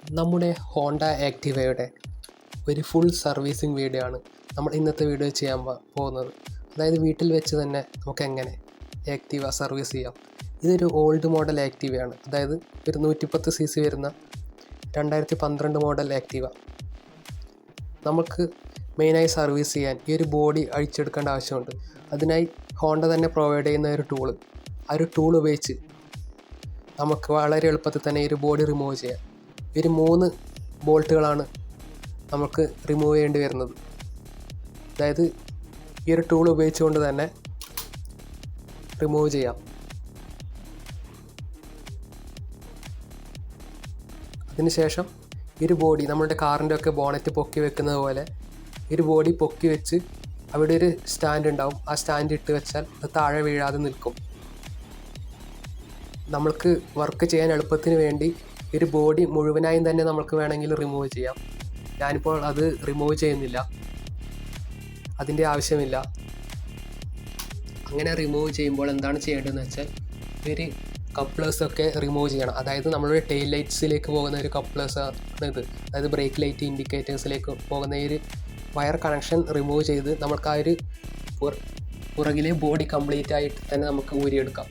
നമ്മുടെ ഹോണ്ട ആക്ടിവയുടെ ഒരു full servicing video ആണ് നമ്മൾ ഇന്നത്തെ വീഡിയോ ചെയ്യാൻ പോകുന്നത്. അതായത് വീട്ടിൽ വെച്ച് തന്നെ നമുക്ക് എങ്ങനെ ആക്ടിവ സർവീസ് ചെയ്യാം. ഇതൊരു ഓൾഡ് മോഡൽ ആക്ടിവയാണ്. അതായത് ഒരു 110 cc വരുന്ന 2012 മോഡൽ ആക്ടിവ. നമുക്ക് മെയിനായി സർവീസ് ചെയ്യാൻ ഈ ഒരു ബോഡി അഴിച്ചെടുക്കേണ്ട ആവശ്യമുണ്ട്. അതിനായി ഹോണ്ട തന്നെ പ്രൊവൈഡ് ചെയ്യുന്ന ഒരു ടൂള്, ആ ഒരു ടൂൾ ഉപയോഗിച്ച് നമുക്ക് വളരെ എളുപ്പത്തിൽ തന്നെ ഈ ഒരു ബോഡി റിമൂവ് ചെയ്യാം. ഈ ഒരു 3 ബോൾട്ടുകളാണ് നമുക്ക് റിമൂവ് ചെയ്യേണ്ടി വരുന്നത്. അതായത് ഈ ഒരു ടൂൾ ഉപയോഗിച്ചുകൊണ്ട് തന്നെ റിമൂവ് ചെയ്യാം. അതിനുശേഷം ഈ ഒരു ബോഡി നമ്മളുടെ കാറിൻ്റെ ഒക്കെ ബോണറ്റ് പൊക്കി വെക്കുന്നത് പോലെ ഈ ഒരു ബോഡി പൊക്കി വെച്ച് അവിടെ ഒരു സ്റ്റാൻഡ് ഉണ്ടാവും. ആ സ്റ്റാൻഡ് ഇട്ട് വെച്ചാൽ അത് താഴെ വീഴാതെ നിൽക്കും. നമ്മൾക്ക് വർക്ക് ചെയ്യാൻ എളുപ്പത്തിന് വേണ്ടി ഒരു ബോഡി മുഴുവനായും തന്നെ നമുക്ക് വേണമെങ്കിൽ റിമൂവ് ചെയ്യാം. ഞാനിപ്പോൾ അത് റിമൂവ് ചെയ്യുന്നില്ല, അതിൻ്റെ ആവശ്യമില്ല. അങ്ങനെ റിമൂവ് ചെയ്യുമ്പോൾ എന്താണ് ചെയ്യേണ്ടതെന്ന് വെച്ചാൽ ഒരു കപ്ലേഴ്സൊക്കെ റിമൂവ് ചെയ്യണം. അതായത് നമ്മളുടെ ടെയിൽ ലൈറ്റ്സിലേക്ക് പോകുന്ന ഒരു കപ്ലേഴ്സ് ആണ് ഇത്. അതായത് ബ്രേക്ക് ലൈറ്റ് ഇൻഡിക്കേറ്റേഴ്സിലേക്ക് പോകുന്ന ഈ ഒരു വയർ കണക്ഷൻ റിമൂവ് ചെയ്ത് നമുക്ക് ആ ഒരു പുറകിലെ ബോഡി കംപ്ലീറ്റ് ആയിട്ട് തന്നെ നമുക്ക് ഊരിയെടുക്കാം.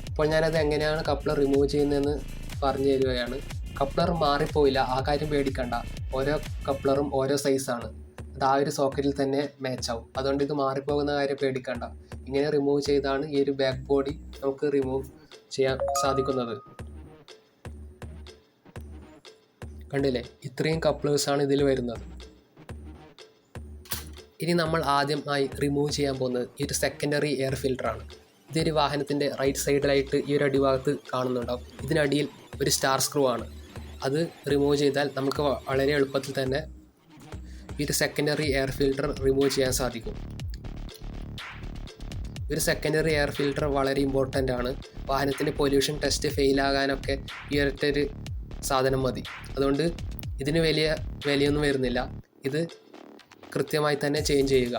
അപ്പോൾ ഞാനത് എങ്ങനെയാണ് കപ്ലർ റിമൂവ് ചെയ്യുന്നതെന്ന് പറഞ്ഞു തരികയാണ്. കപ്ലർ മാറിപ്പോയില്ല, ആ കാര്യം പേടിക്കണ്ട. ഓരോ കപ്ലറും ഓരോ സൈസാണ്, അത് ആ ഒരു സോക്കറ്റിൽ തന്നെ മാച്ചാവും. അതുകൊണ്ട് ഇത് മാറിപ്പോകുന്ന കാര്യം പേടിക്കണ്ട. ഇങ്ങനെ റിമൂവ് ചെയ്താണ് ഈ ഒരു ബാക്ക് ബോഡി നമുക്ക് റിമൂവ് ചെയ്യാൻ സാധിക്കുന്നത്. കണ്ടില്ലേ, ഇത്രയും കപ്ലേഴ്സാണ് ഇതിൽ വരുന്നത്. ഇനി നമ്മൾ ആദ്യമായി റിമൂവ് ചെയ്യാൻ പോകുന്നത് ഈ ഒരു സെക്കൻഡറി എയർ ഫിൽറ്ററാണ്. ഇതൊരു വാഹനത്തിൻ്റെ റൈറ്റ് സൈഡിലായിട്ട് ഈ ഒരു അടിഭാഗത്ത് കാണുന്നുണ്ടാവും. ഇതിനടിയിൽ ഒരു സ്റ്റാർ സ്ക്രൂ ആണ്. അത് റിമൂവ് ചെയ്താൽ നമുക്ക് വളരെ എളുപ്പത്തിൽ തന്നെ ഈ ഒരു സെക്കൻഡറി എയർ ഫിൽറ്റർ റിമൂവ് ചെയ്യാൻ സാധിക്കും. ഒരു സെക്കൻഡറി എയർ ഫിൽറ്റർ വളരെ ഇമ്പോർട്ടൻ്റ് ആണ്. വാഹനത്തിൻ്റെ പൊല്യൂഷൻ ടെസ്റ്റ് ഫെയിലാകാനൊക്കെ ഈ ഒരൊറ്റൊരു സാധനം മതി. അതുകൊണ്ട് ഇതിന് വലിയ വിലയൊന്നും വരുന്നില്ല. ഇത് കൃത്യമായി തന്നെ ചേഞ്ച് ചെയ്യുക.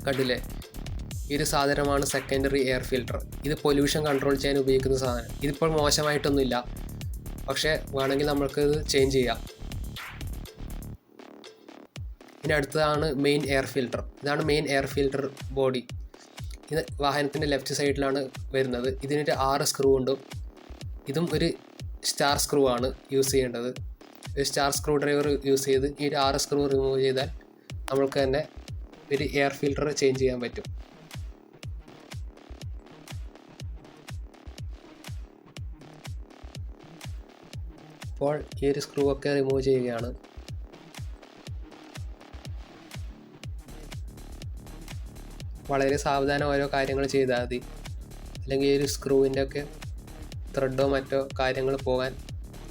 കണ്ടില്ലേ, ഈ ഒരു സാധനമാണ് സെക്കൻഡറി എയർ ഫിൽറ്റർ. ഇത് പൊല്യൂഷൻ കൺട്രോൾ ചെയ്യാൻ ഉപയോഗിക്കുന്ന സാധനം. ഇതിപ്പോൾ മോശമായിട്ടൊന്നുമില്ല, പക്ഷേ വേണമെങ്കിൽ നമ്മൾക്കിത് ചേഞ്ച് ചെയ്യാം. ഇനി അടുത്തതാണ് മെയിൻ എയർ ഫിൽറ്റർ. ഇതാണ് മെയിൻ എയർ ഫിൽറ്റർ ബോഡി. ഇത് വാഹനത്തിൻ്റെ ലെഫ്റ്റ് സൈഡിലാണ് വരുന്നത്. ഇതിനൊരു 6 സ്ക്രൂ ഉണ്ട്. ഇതും ഒരു സ്റ്റാർ സ്ക്രൂ ആണ് യൂസ് ചെയ്യേണ്ടത്. ഒരു സ്റ്റാർ സ്ക്രൂ ഡ്രൈവർ യൂസ് ചെയ്ത് ഈ ഒരു 6 സ്ക്രൂ റിമൂവ് ചെയ്താൽ നമ്മൾക്ക് തന്നെ ഒരു എയർ ഫിൽറ്റർ ചേഞ്ച് ചെയ്യാൻ പറ്റും. അപ്പോൾ ഈ ഒരു സ്ക്രൂ ഒക്കെ റിമൂവ് ചെയ്യുകയാണ്. വളരെ സാവധാനം ഓരോ കാര്യങ്ങൾ ചെയ്താൽ മതി, അല്ലെങ്കിൽ ഈ ഒരു സ്ക്രൂവിൻ്റെ ഒക്കെ ത്രെഡോ മറ്റോ കാര്യങ്ങൾ പോകാൻ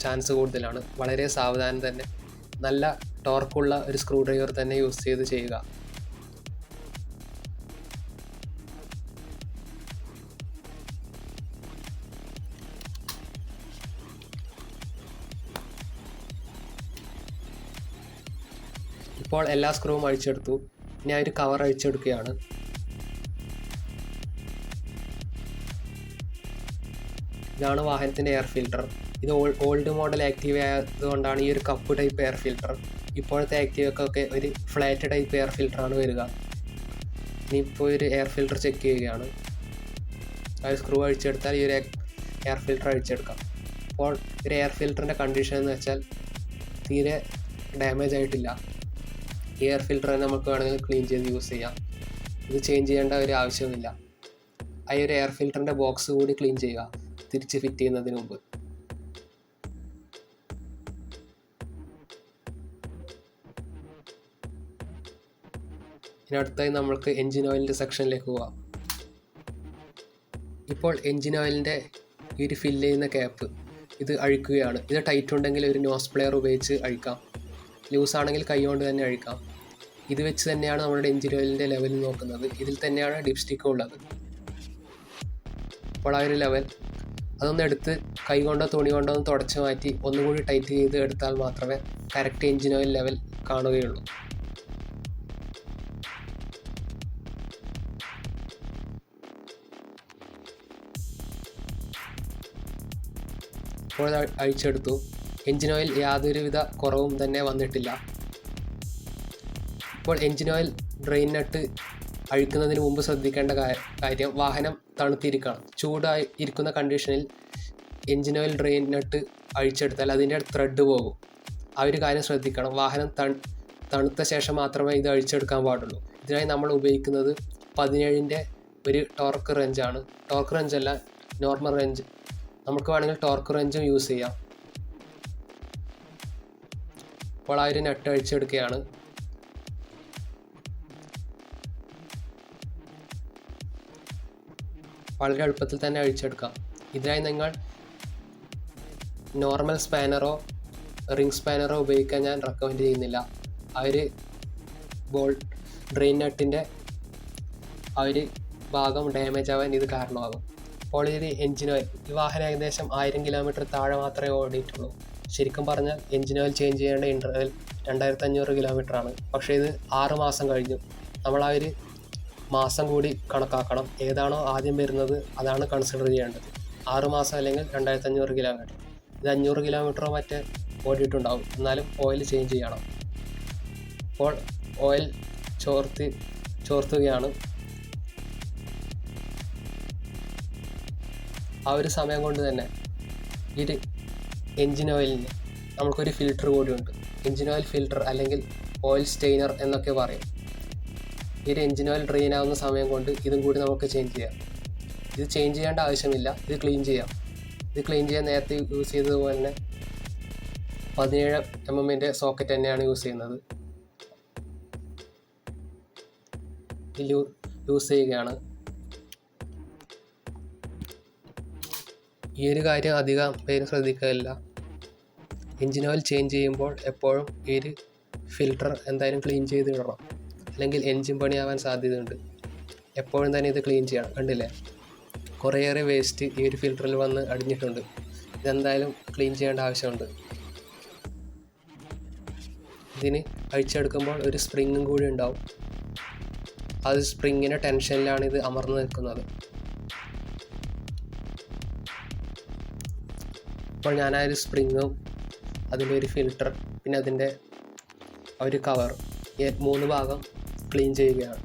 ചാൻസ് കൂടുതലാണ്. വളരെ സാവധാനം തന്നെ നല്ല ടോർക്കുള്ള ഒരു സ്ക്രൂ ഡ്രൈവർ തന്നെ യൂസ് ചെയ്ത് ചെയ്യുക. ഇപ്പോൾ എല്ലാ സ്ക്രൂവും അഴിച്ചെടുത്തു. ഇനി ആ ഒരു കവർ അഴിച്ചെടുക്കുകയാണ്. ഇതാണ് വാഹനത്തിൻ്റെ എയർ ഫിൽറ്റർ. ഇത് ഓൾഡ് മോഡൽ ആക്റ്റീവ ആയതുകൊണ്ടാണ് ഈ ഒരു കപ്പ് ടൈപ്പ് എയർ ഫിൽറ്റർ. ഇപ്പോഴത്തെ ആക്റ്റീവക്കൊക്കെ ഒരു ഫ്ലാറ്റ് ടൈപ്പ് എയർ ഫിൽറ്ററാണ് വരിക. ഇനിയിപ്പോൾ ഒരു എയർ ഫിൽറ്റർ ചെക്ക് ചെയ്യുകയാണ്. ആ ഒരു സ്ക്രൂ അഴിച്ചെടുത്താൽ ഈ ഒരു എയർ ഫിൽറ്റർ അഴിച്ചെടുക്കാം. അപ്പോൾ ഒരു എയർ ഫിൽറ്ററിൻ്റെ കണ്ടീഷൻ എന്ന് വെച്ചാൽ തീരെ ഡാമേജ് ആയിട്ടില്ല. ഈ എയർ ഫിൽറ്റർ തന്നെ നമുക്ക് വേണമെങ്കിൽ ക്ലീൻ ചെയ്ത് യൂസ് ചെയ്യാം. ഇത് ചേഞ്ച് ചെയ്യേണ്ട ഒരു ആവശ്യമില്ല. ആ ഒരു എയർ ഫിൽറ്ററിൻ്റെ ബോക്സ് കൂടി ക്ലീൻ ചെയ്യുക തിരിച്ച് ഫിറ്റ് ചെയ്യുന്നതിന് മുമ്പ്. ഇനി അടുത്തായി നമ്മൾക്ക് എൻജിൻ ഓയിലിൻ്റെ സെക്ഷനിലേക്ക് പോകാം. ഇപ്പോൾ എൻജിൻ ഓയിലിൻ്റെ ഈ ഒരു ഫില്ല് ചെയ്യുന്ന ക്യാപ്പ് ഇത് അഴിക്കുകയാണ്. ഇത് ടൈറ്റ് ഉണ്ടെങ്കിൽ ഒരു നോസ് പ്ലെയർ ഉപയോഗിച്ച് അഴിക്കാം, ലൂസാണെങ്കിൽ കൈ കൊണ്ട് തന്നെ അഴിക്കാം. ഇത് വെച്ച് തന്നെയാണ് നമ്മുടെ എൻജിൻ ഓയിലിൻ്റെ ലെവൽ നോക്കുന്നത്. ഇതിൽ തന്നെയാണ് ഡിപ്സ്റ്റിക്കും ഉള്ളത്. അപ്പോൾ ആ ഒരു ലെവൽ അതൊന്ന് എടുത്ത് കൈ കൊണ്ടോ തുണി കൊണ്ടോ ഒന്ന് തുടച്ച് മാറ്റി ഒന്നുകൂടി ടൈറ്റ് ചെയ്ത് എടുത്താൽ മാത്രമേ കറക്റ്റ് എൻജിൻ ഓയിൽ ലെവൽ കാണുകയുള്ളൂ. ഇപ്പോൾ അത് അഴിച്ചെടുത്തു. എൻജിൻ ഓയിൽ യാതൊരുവിധ കുറവും തന്നെ വന്നിട്ടില്ല. ഇപ്പോൾ എൻജിൻ ഓയിൽ ഡ്രെയിൻ നട്ട് അഴിക്കുന്നതിന് മുമ്പ് ശ്രദ്ധിക്കേണ്ട കാര്യം വാഹനം തണുത്തിരിക്കണം. ചൂടായി ഇരിക്കുന്ന കണ്ടീഷനിൽ എൻജിൻ ഓയിൽ ഡ്രെയിൻ നട്ട് അഴിച്ചെടുത്താൽ അതിൻ്റെ ത്രെഡ് പോകും. ആ ഒരു കാര്യം ശ്രദ്ധിക്കണം. വാഹനം തണുത്ത ശേഷം മാത്രമേ ഇത് അഴിച്ചെടുക്കാൻ പാടുള്ളൂ. ഇതിനായി നമ്മൾ ഉപയോഗിക്കുന്നത് 17ൻ്റെ ഒരു ടോർക്ക് റെഞ്ചാണ്. ടോർക്ക് റെഞ്ചല്ല, നോർമൽ റെഞ്ച്. നമുക്ക് വേണമെങ്കിൽ ടോർക്ക് റെഞ്ചും യൂസ് ചെയ്യാം. അപ്പോൾ ആ ഒരു നട്ട് അഴിച്ചെടുക്കുകയാണ്. വളരെ എളുപ്പത്തിൽ തന്നെ അഴിച്ചെടുക്കാം. ഇതിനായി നിങ്ങൾ നോർമൽ സ്പാനറോ റിംഗ് സ്പാനറോ ഉപയോഗിക്കാൻ ഞാൻ റെക്കമെൻഡ് ചെയ്യുന്നില്ല. ആ ഒരു ഡ്രെയിൻ നട്ടിൻ്റെ ആ ഒരു ഭാഗം ഡാമേജ് ആവാൻ ഇത് കാരണമാകും. അപ്പോൾ ഈ എൻജിൻ ഓയിൽ, ഈ വാഹനം ഏകദേശം 1000 കിലോമീറ്റർ താഴെ മാത്രമേ ഓടിയിട്ടുള്ളൂ. ശരിക്കും പറഞ്ഞാൽ എൻജിൻ ഓയിൽ ചേഞ്ച് ചെയ്യേണ്ട ഇൻ്റർവെൽ 2500 കിലോമീറ്റർ ആണ്. പക്ഷേ ഇത് 6 മാസം കഴിഞ്ഞു. നമ്മൾ ആ ഒരു മാസം കൂടി കണക്കാക്കണം. ഏതാണോ ആദ്യം വരുന്നത് അതാണ് കൺസിഡർ ചെയ്യേണ്ടത്. 6 മാസം അല്ലെങ്കിൽ 2500 കിലോമീറ്റർ. ഇത് 500 കിലോമീറ്ററോ മറ്റേ ഓടിയിട്ടുണ്ടാവും. എന്നാലും ഓയിൽ ചേഞ്ച് ചെയ്യണം. അപ്പോൾ ഓയിൽ ചോർത്തുകയാണ്. ആ ഒരു സമയം കൊണ്ട് തന്നെ ഈ എൻജിൻ ഓയിലിന് നമുക്കൊരു ഫിൽറ്റർ കൂടിയുണ്ട്. എൻജിൻ ഓയിൽ ഫിൽറ്റർ അല്ലെങ്കിൽ ഓയിൽ സ്റ്റെയിനർ എന്നൊക്കെ പറയും. ഈ ഒരു എൻജിൻ ഓയിൽ ഡ്രെയിൻ ആവുന്ന സമയം കൊണ്ട് ഇതും കൂടി നമുക്ക് ചേഞ്ച് ചെയ്യാം. ഇത് ചേഞ്ച് ചെയ്യേണ്ട ആവശ്യമില്ല, ഇത് ക്ലീൻ ചെയ്യാം. ഇത് ക്ലീൻ ചെയ്യാൻ നേരത്തെ യൂസ് ചെയ്തതുപോലെ തന്നെ 17 mm സോക്കറ്റ് തന്നെയാണ് യൂസ് ചെയ്യുന്നത്. യൂസ് ചെയ്യുകയാണ്. ഈ ഒരു കാര്യം അധികം പേര് ശ്രദ്ധിക്കുകയില്ല. എൻജിൻ ഓയിൽ ചേഞ്ച് ചെയ്യുമ്പോൾ എപ്പോഴും ഈ ഒരു ഫിൽറ്റർ എന്തായാലും ക്ലീൻ ചെയ്ത് ഇടണം, അല്ലെങ്കിൽ എൻജിൻ പണിയാവാൻ സാധ്യതയുണ്ട്. എപ്പോഴും തന്നെ ഇത് ക്ലീൻ ചെയ്യണം. കണ്ടില്ലേ, കുറേയേറെ വേസ്റ്റ് ഈ ഒരു ഫിൽറ്ററിൽ വന്ന് അടിഞ്ഞിട്ടുണ്ട്. ഇതെന്തായാലും ക്ലീൻ ചെയ്യേണ്ട ആവശ്യമുണ്ട്. ഇതിന് അഴിച്ചെടുക്കുമ്പോൾ ഒരു സ്പ്രിങ്ങും കൂടി ഉണ്ടാവും. അത് സ്പ്രിങ്ങിൻ്റെ ടെൻഷനിലാണ് ഇത് അമർന്നു നിൽക്കുന്നത്. അപ്പോൾ ഞാൻ ആ ഒരു സ്പ്രിങ്ങും അതിൻ്റെ ഒരു ഫിൽറ്റർ പിന്നെ അതിൻ്റെ ഒരു കവർ, ഈ 3 ഭാഗം ക്ലീൻ ചെയ്യുകയാണ്.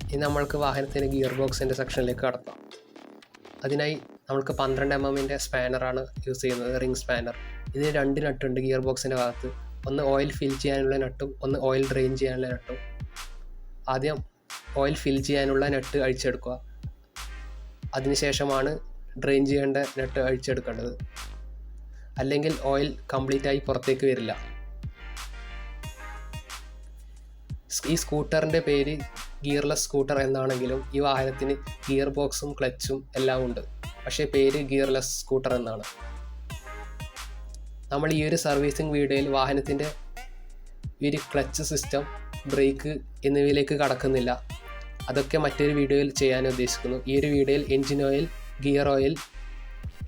ഇനി നമ്മൾക്ക് വാഹനത്തിൻ്റെ ഗിയർ ബോക്സിൻ്റെ സെക്ഷനിലേക്ക് കടക്കാം. അതിനായി നമ്മൾക്ക് 12 mm സ്പാനറാണ് യൂസ് ചെയ്യുന്നത്, റിംഗ് സ്പാനർ. ഇതിന് 2 നട്ടുണ്ട് ഗിയർ ബോക്സിൻ്റെ ഭാഗത്ത്. ഒന്ന് ഓയിൽ ഫിൽ ചെയ്യാനുള്ള നട്ടും ഒന്ന് ഓയിൽ ഡ്രെയിൻ ചെയ്യാനുള്ള നട്ടും. ആദ്യം ഓയിൽ ഫിൽ ചെയ്യാനുള്ള നട്ട് അഴിച്ചെടുക്കുക. അതിനുശേഷമാണ് ഡ്രെയിൻ ചെയ്യേണ്ട നട്ട് അഴിച്ചെടുക്കേണ്ടത്. അല്ലെങ്കിൽ ഓയിൽ കംപ്ലീറ്റായി പുറത്തേക്ക് വരില്ല. ഈ സ്കൂട്ടറിൻ്റെ പേര് ഗിയർലെസ് സ്കൂട്ടർ എന്നാണെങ്കിലും ഈ വാഹനത്തിന് ഗിയർ ബോക്സും ക്ലച്ചും എല്ലാം ഉണ്ട്. പക്ഷേ പേര് ഗിയർലെസ് സ്കൂട്ടർ എന്നാണ്. നമ്മൾ ഈ ഒരു സർവീസിങ് വീഡിയോയിൽ വാഹനത്തിൻ്റെ ഈ ഒരു ക്ലച്ച് സിസ്റ്റം, ബ്രേക്ക് എന്നിവയിലേക്ക് കടക്കുന്നില്ല. അതൊക്കെ മറ്റൊരു വീഡിയോയിൽ ചെയ്യാൻ ഉദ്ദേശിക്കുന്നു. ഈ ഒരു വീഡിയോയിൽ engine oil, gear oil,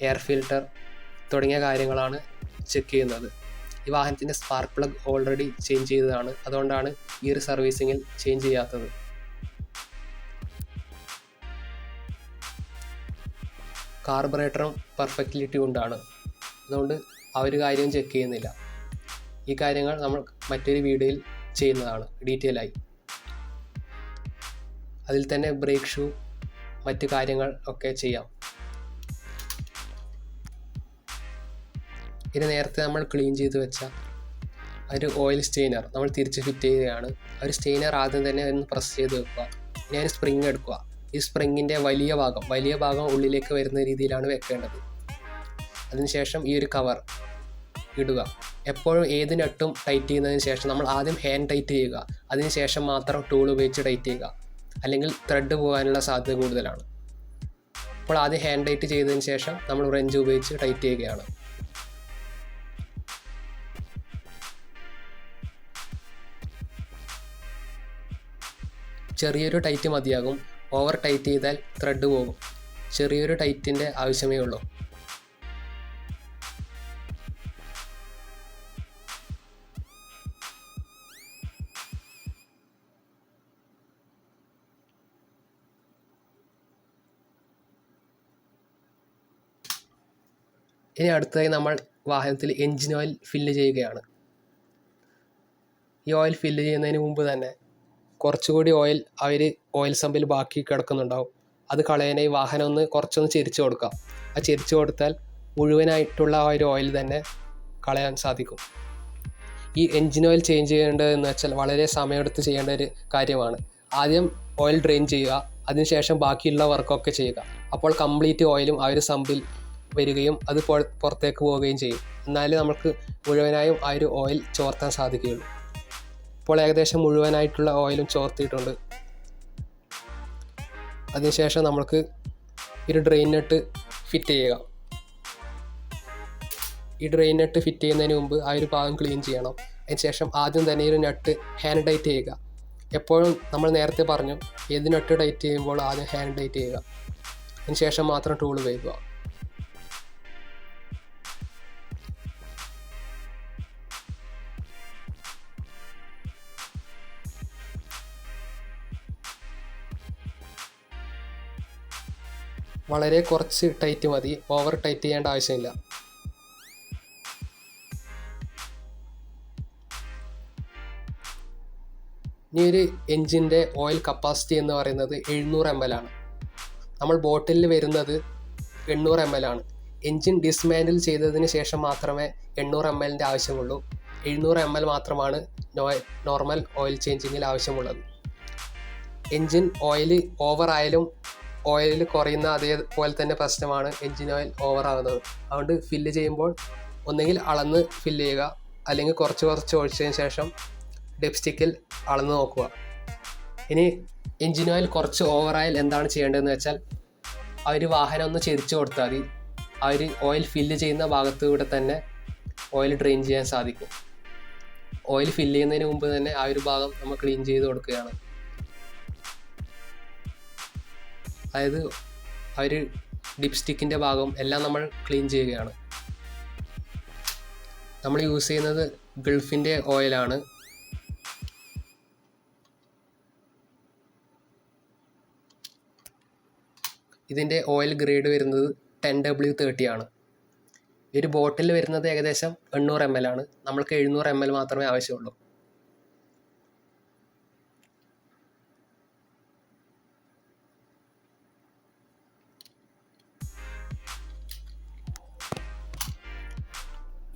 air filter തുടങ്ങിയ കാര്യങ്ങളാണ് ചെക്ക് ചെയ്യുന്നത്. ഈ വാഹനത്തിൻ്റെ സ്പാർക്ക് പ്ലഗ് ഓൾറെഡി ചേഞ്ച് ചെയ്തതാണ്. അതുകൊണ്ടാണ് ഈ ഒരു സർവീസിങ്ങിൽ ചേഞ്ച് ചെയ്യാത്തത്. കാർബറേറ്ററും പെർഫെക്റ്റ്ലി ട്യൂൺഡാണ്. അതുകൊണ്ട് ആ ഒരു കാര്യം ചെക്ക് ചെയ്യുന്നില്ല. ഈ കാര്യങ്ങൾ നമ്മൾ മറ്റൊരു വീഡിയോയിൽ ചെയ്യുന്നതാണ് ഡീറ്റെയിൽ ആയി. അതിൽ തന്നെ ബ്രേക്ക് ഷൂ മറ്റു കാര്യങ്ങൾ ഒക്കെ ചെയ്യാം. ഇനി നേരത്തെ നമ്മൾ ക്ലീൻ ചെയ്ത് വെച്ച ഒരു ഓയിൽ സ്റ്റെയിനർ നമ്മൾ തിരിച്ച് ഫിറ്റ് ചെയ്യുകയാണ്. ഒരു സ്റ്റെയിനർ ആദ്യം തന്നെ ഒന്ന് പ്രസ് ചെയ്ത് വെക്കുക. ഇനി ഒരു സ്പ്രിങ് എടുക്കുക. ഈ സ്പ്രിങ്ങിൻ്റെ വലിയ ഭാഗം ഉള്ളിലേക്ക് വരുന്ന രീതിയിലാണ് വെക്കേണ്ടത്. അതിനുശേഷം ഈ ഒരു കവർ ഇടുക. എപ്പോഴും ഏത് നട്ടും ടൈറ്റ് ചെയ്യുന്നതിന് ശേഷം നമ്മൾ ആദ്യം ഹാൻഡ് ടൈറ്റ് ചെയ്യുക. അതിനുശേഷം മാത്രം ടൂൾ ഉപയോഗിച്ച് ടൈറ്റ് ചെയ്യുക, അല്ലെങ്കിൽ ത്രെഡ് പോകാനുള്ള സാധ്യത കൂടുതലാണ്. അപ്പോൾ ആദ്യം ഹാൻഡ് ടൈറ്റ് ചെയ്തതിന് ശേഷം നമ്മൾ റെഞ്ച് ഉപയോഗിച്ച് ടൈറ്റ് ചെയ്യുകയാണ്. ചെറിയൊരു ടൈറ്റ് മതിയാകും. ഓവർ ടൈറ്റ് ചെയ്താൽ ത്രെഡ് പോകും. ചെറിയൊരു ടൈറ്റിൻ്റെ ആവശ്യമേ ഉള്ളൂ. ഇനി അടുത്തതായി നമ്മൾ വാഹനത്തിൽ എൻജിൻ ഓയിൽ ഫില്ല് ചെയ്യുകയാണ്. ഈ ഓയിൽ ഫില്ല് ചെയ്യുന്നതിന് മുമ്പ് തന്നെ കുറച്ചുകൂടി ഓയിൽ ഓയിൽ സമ്പിൽ ബാക്കി കിടക്കുന്നുണ്ടാവും. അത് കളയാനായി വാഹനം കുറച്ചൊന്ന് ചെരിച്ചു കൊടുക്കാം. ആ ചെരിച്ചു കൊടുത്താൽ മുഴുവനായിട്ടുള്ള ആ ഒരു ഓയിൽ തന്നെ കളയാൻ സാധിക്കും. ഈ എൻജിൻ ഓയിൽ ചേഞ്ച് ചെയ്യേണ്ടതെന്ന് വെച്ചാൽ വളരെ സമയമെടുത്ത് ചെയ്യേണ്ട ഒരു കാര്യമാണ്. ആദ്യം ഓയിൽ ഡ്രെയിൻ ചെയ്യുക, അതിനുശേഷം ബാക്കിയുള്ള വർക്കൊക്കെ ചെയ്യുക. അപ്പോൾ കംപ്ലീറ്റ് ഓയിലും ആ ഒരു സമ്പിൽ വരികയും അത് പുറത്തേക്ക് പോവുകയും ചെയ്യും. എന്നാലേ നമുക്ക് മുഴുവനായും ആ ഒരു ഓയിൽ ചോർത്താൻ സാധിക്കുകയുള്ളൂ. ഇപ്പോൾ ഏകദേശം മുഴുവനായിട്ടുള്ള ഓയിലും ചോർത്തിയിട്ടുണ്ട്. അതിനുശേഷം നമുക്ക് ഒരു ഡ്രെയിൻ നട്ട് ഫിറ്റ് ചെയ്യുക. ഈ ഡ്രെയിൻ നട്ട് ഫിറ്റ് ചെയ്യുന്നതിന് മുമ്പ് ആ ഒരു ഭാഗം ക്ലീൻ ചെയ്യണം. അതിനുശേഷം ആദ്യം തന്നെ ഒരു നട്ട് ഹാൻഡ് ടൈറ്റ് ചെയ്യുക. എപ്പോഴും നമ്മൾ നേരത്തെ പറഞ്ഞു, ഏത് നട്ട് ടൈറ്റ് ചെയ്യുമ്പോൾ ആദ്യം ഹാൻഡ് ടൈറ്റ് ചെയ്യുക, അതിനുശേഷം മാത്രം ടൂൾ ഉപയോഗിക്കുക. വളരെ കുറച്ച് ടൈറ്റ് മതി, ഓവർ ടൈറ്റ് ചെയ്യേണ്ട ആവശ്യമില്ല. ഇനി ഒരു എൻജിൻ്റെ ഓയിൽ കപ്പാസിറ്റി എന്ന് പറയുന്നത് 700 ml ആണ്. നമ്മൾ ബോട്ടിലിൽ വരുന്നത് 800 ml ആണ്. എൻജിൻ ഡിസ്മാൻഡിൽ ചെയ്തതിന് ശേഷം മാത്രമേ 800 ml ആവശ്യമുള്ളൂ. 700 ml മാത്രമാണ് നോർമൽ ഓയിൽ ചേഞ്ചിങ്ങിൽ ആവശ്യമുള്ളത്. എൻജിൻ ഓയിൽ ഓവറായാലും ഓയിൽ കുറയുന്ന അതേപോലെ തന്നെ പ്രശ്നമാണ് എൻജിൻ ഓയിൽ ഓവറാകുന്നത്. അതുകൊണ്ട് ഫില്ല് ചെയ്യുമ്പോൾ ഒന്നുകിൽ അളന്ന് ഫില്ല് ചെയ്യുക, അല്ലെങ്കിൽ കുറച്ച് ഒഴിച്ചതിന് ശേഷം ഡിപ്സ്റ്റിക്കിൽ അളന്ന് നോക്കുക. ഇനി എൻജിൻ ഓയിൽ കുറച്ച് ഓവറായാൽ എന്താണ് ചെയ്യേണ്ടതെന്ന് വെച്ചാൽ ആ ഒരു വാഹനം ഒന്ന് ചെരിച്ചു കൊടുത്താൽ മതി. ആ ഒരു ഓയിൽ ഫില്ല് ചെയ്യുന്ന ഭാഗത്തൂടെ തന്നെ ഓയിൽ ഡ്രെയിൻ ചെയ്യാൻ സാധിക്കും. ഓയിൽ ഫില്ല് ചെയ്യുന്നതിന് മുമ്പ് തന്നെ ആ ഒരു ഭാഗം നമ്മൾ ക്ലീൻ ചെയ്ത് കൊടുക്കുകയാണ്. അതായത് ആ ഒരു ഡിപ്സ്റ്റിക്കിൻ്റെ ഭാഗം എല്ലാം നമ്മൾ ക്ലീൻ ചെയ്യുകയാണ്. നമ്മൾ യൂസ് ചെയ്യുന്നത് ഗൾഫിൻ്റെ ഓയിലാണ്. ഇതിൻ്റെ ഓയിൽ ഗ്രേഡ് വരുന്നത് 10W30 ആണ്. ഈ ഒരു ബോട്ടിൽ വരുന്നത് ഏകദേശം 800 ml ആണ്. നമ്മൾക്ക് 700 ml മാത്രമേ ആവശ്യമുള്ളൂ.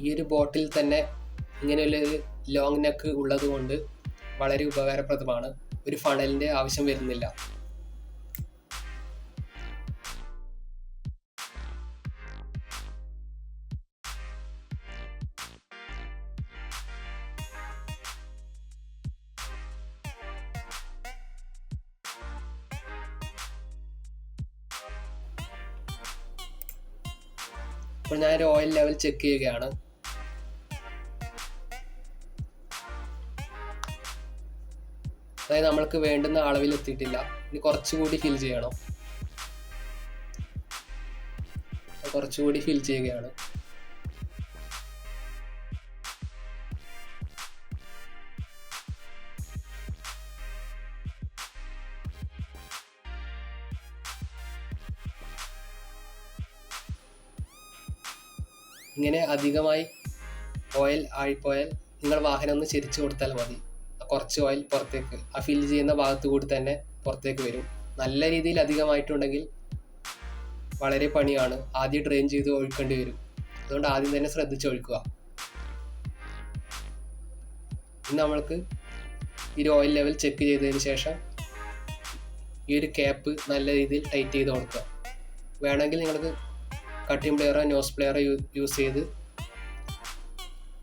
ഈ ഒരു ബോട്ടിൽ തന്നെ ഇങ്ങനെയുള്ള ലോങ് നെക്ക് ഉള്ളത് കൊണ്ട് വളരെ ഉപകാരപ്രദമാണ്. ഒരു ഫണലിൻ്റെ ആവശ്യം വരുന്നില്ല. ഇപ്പോൾ ഞാനൊരു ഓയിൽ ലെവൽ ചെക്ക് ചെയ്യുകയാണ്. അതായത് നമ്മൾക്ക് വേണ്ടുന്ന അളവിൽ എത്തിയിട്ടില്ല. ഇനി കുറച്ചുകൂടി ഫിൽ ചെയ്യണം. കുറച്ചുകൂടി ഫിൽ ചെയ്യുകയാണ്. ഇങ്ങനെ അധികമായി ഓയിൽ ആയിപ്പോയാൽ നിങ്ങൾ വാഹനം ഒന്ന് ചെരിച്ചു കൊടുത്താൽ മതി. കുറച്ച് ഓയിൽ പുറത്തേക്ക് ആ ഫില്ല് ചെയ്യുന്ന ഭാഗത്തു കൂടി തന്നെ പുറത്തേക്ക് വരും. നല്ല രീതിയിൽ അധികമായിട്ടുണ്ടെങ്കിൽ വളരെ പണിയാണ്. ആദ്യം ഡ്രെയിൻ ചെയ്ത് ഒഴിക്കേണ്ടി വരും. അതുകൊണ്ട് ആദ്യം തന്നെ ശ്രദ്ധിച്ച് ഒഴിക്കുക. ഇനി നമ്മൾക്ക് ഈ ഓയിൽ ലെവൽ ചെക്ക് ചെയ്തതിന് ശേഷം ഈ ഒരു ക്യാപ്പ് നല്ല രീതിയിൽ ടൈറ്റ് ചെയ്ത് കൊടുക്കുക. വേണമെങ്കിൽ നിങ്ങൾക്ക് കട്ടിംഗ് പ്ലെയറോ നോസ് പ്ലെയറോ യൂസ് ചെയ്ത്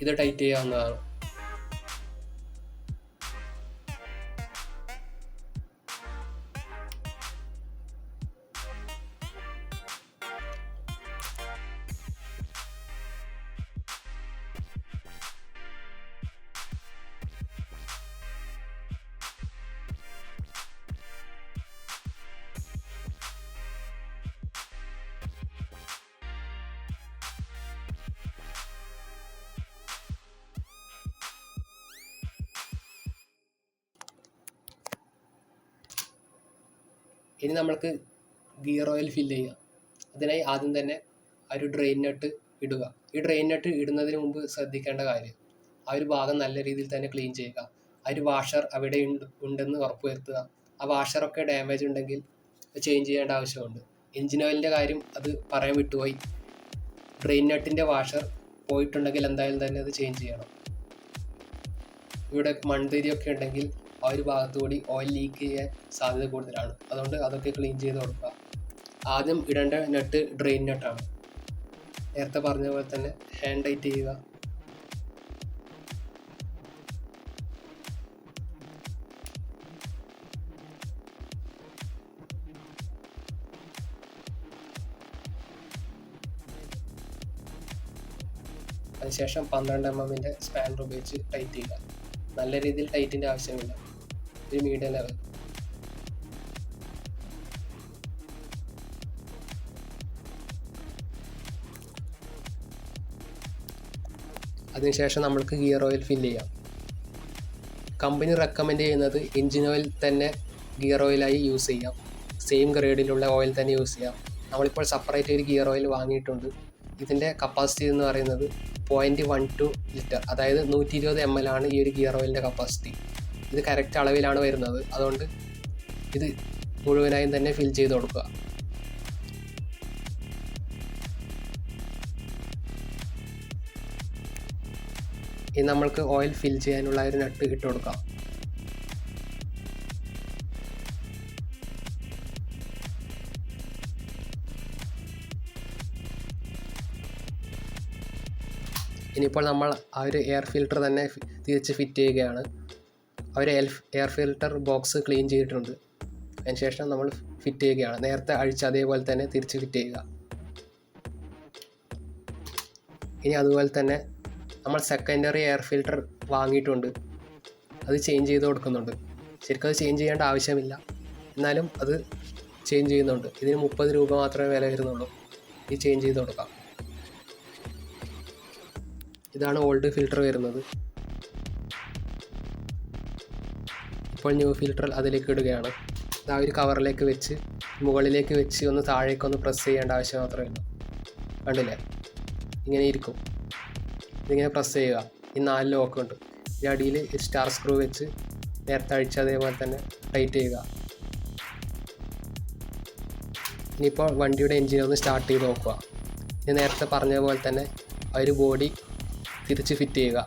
ഇത് ടൈറ്റ് ചെയ്യാവുന്നതാണ്. ഇനി നമ്മൾക്ക് ഗിയർ ഓയിൽ ഫില്ല് ചെയ്യാം. അതിനായി ആദ്യം തന്നെ ഒരു ഡ്രെയിൻ നട്ട് ഇടുക. ഈ ഡ്രെയിൻ നട്ട് ഇടുന്നതിന് മുമ്പ് ശ്രദ്ധിക്കേണ്ട കാര്യം, ആ ഒരു ഭാഗം നല്ല രീതിയിൽ തന്നെ ക്ലീൻ ചെയ്യുക. ആ ഒരു വാഷർ അവിടെ ഉണ്ടെന്ന് ഉറപ്പുവരുത്തുക. ആ വാഷറൊക്കെ ഡാമേജ് ഉണ്ടെങ്കിൽ ചേഞ്ച് ചെയ്യേണ്ട ആവശ്യമുണ്ട്. എഞ്ചിൻ ഓയിലിൻ്റെ കാര്യം അത് പറയാൻ വിട്ടുപോയി. ഡ്രെയിൻ നട്ടിൻ്റെ വാഷർ പോയിട്ടുണ്ടെങ്കിൽ എന്തായാലും തന്നെ അത് ചേഞ്ച് ചെയ്യണം. ഇവിടെ മൺതരിയൊക്കെ ഉണ്ടെങ്കിൽ ആ ഒരു ഭാഗത്തുകൂടി ഓയിൽ ലീക്ക് ചെയ്യാൻ സാധ്യത കൂടുതലാണ്. അതുകൊണ്ട് അതൊക്കെ ക്ലീൻ ചെയ്ത് കൊടുക്കുക. ആദ്യം ഇടേണ്ട നട്ട് ഡ്രെയിൻ നട്ടാണ്. നേരത്തെ പറഞ്ഞ പോലെ തന്നെ ഹാൻഡ് ടൈറ്റ് ചെയ്യുക. അതിനുശേഷം 12 mm സ്പാനർ ഉപയോഗിച്ച് ടൈറ്റ് ചെയ്യുക. നല്ല രീതിയിൽ ടൈറ്റിൻ്റെ ആവശ്യമില്ല, ഒരു മീഡിയം ലെവൽ. അതിനുശേഷം നമ്മൾക്ക് ഗിയർ ഓയിൽ ഫില്ല് ചെയ്യാം. കമ്പനി റെക്കമെൻഡ് ചെയ്യുന്നത് എഞ്ചിൻ ഓയിൽ തന്നെ ഗിയർ ഓയിലായി യൂസ് ചെയ്യാം. സെയിം ഗ്രേഡിലുള്ള ഓയിൽ തന്നെ യൂസ് ചെയ്യാം. നമ്മളിപ്പോൾ സെപ്പറേറ്റ് ഒരു ഗിയർ ഓയിൽ വാങ്ങിയിട്ടുണ്ട്. ഇതിൻ്റെ കപ്പാസിറ്റി എന്ന് പറയുന്നത് 0.12 ലിറ്റർ, അതായത് 120 ml ആണ് ഈ ഒരു ഗിയർ ഓയിലിൻ്റെ കപ്പാസിറ്റി. ഇത് കറക്റ്റ് അളവിലാണ് വരുന്നത്. അതുകൊണ്ട് ഇത് മുഴുവനായും തന്നെ ഫിൽ ചെയ്ത് കൊടുക്കുക. ഇനി നമ്മൾക്ക് ഓയിൽ ഫിൽ ചെയ്യാനുള്ള ഒരു നട്ട് ഇട്ട് കൊടുക്കാം. ഇനിയിപ്പോൾ നമ്മൾ ആ ഒരു എയർ ഫിൽട്ടർ തന്നെ തിരിച്ച് ഫിറ്റ് ചെയ്യുകയാണ്. ആ ഒരു എയർ ഫിൽട്ടർ ബോക്സ് ക്ലീൻ ചെയ്തിട്ടുണ്ട്. അതിനുശേഷം നമ്മൾ ഫിറ്റ് ചെയ്യുകയാണ്. നേരത്തെ അഴിച്ച് അതേപോലെ തന്നെ തിരിച്ച് ഫിറ്റ് ചെയ്യുക. ഇനി അതുപോലെ തന്നെ നമ്മൾ സെക്കൻഡറി എയർ ഫിൽട്ടർ വാങ്ങിയിട്ടുണ്ട്. അത് ചേഞ്ച് ചെയ്ത് കൊടുക്കുന്നുണ്ട്. ശരിക്കും അത് ചേഞ്ച് ചെയ്യേണ്ട ആവശ്യമില്ല, എന്നാലും അത് ചേഞ്ച് ചെയ്യുന്നുണ്ട്. ഇതിന് 30 രൂപ മാത്രമേ വില വരുന്നുള്ളൂ. ഇത് ചേഞ്ച് ചെയ്ത് കൊടുക്കാം. ഇതാണ് ഓൾഡ് ഫിൽട്ടർ വരുന്നത്. ഇപ്പോൾ ന്യൂ ഫിൽട്ടർ അതിലേക്ക് ഇടുകയാണ്. ആ ഒരു കവറിലേക്ക് വെച്ച് മുകളിലേക്ക് വെച്ച് ഒന്ന് താഴേക്കൊന്ന് പ്രസ് ചെയ്യേണ്ട ആവശ്യം മാത്രമേ ഉള്ളൂ. കണ്ടില്ലേ, ഇങ്ങനെ ഇരിക്കും. ഇതിങ്ങനെ പ്രസ് ചെയ്യുക. ഈ 4 ലോക്ക് ഉണ്ട്. ഈ അടിയിൽ സ്റ്റാർ സ്ക്രൂ വെച്ച് നേരത്തെ അഴിച്ച് അതേപോലെ തന്നെ ടൈറ്റ് ചെയ്യുക. ഇനിയിപ്പോൾ വണ്ടിയുടെ എൻജിൻ ഒന്ന് സ്റ്റാർട്ട് ചെയ്ത് നോക്കുക. ഇനി നേരത്തെ പറഞ്ഞ പോലെ തന്നെ ആ ഒരു ബോഡി തിരിച്ച് ഫിറ്റ് ചെയ്യുക.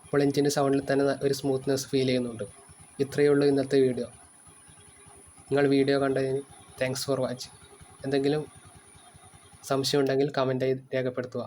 ഇപ്പോൾ എൻജിൻ്റെ സൗണ്ടിൽ തന്നെ ഒരു സ്മൂത്ത്നെസ് ഫീൽ ചെയ്യുന്നുണ്ട്. ഇത്രയേ ഉള്ളൂ ഇന്നത്തെ വീഡിയോ. നിങ്ങൾ വീഡിയോ കണ്ടതിന് താങ്ക്സ് ഫോർ വാച്ചിങ്. എന്തെങ്കിലും സംശയം ഉണ്ടെങ്കിൽ കമൻറ്റായി രേഖപ്പെടുത്തുക.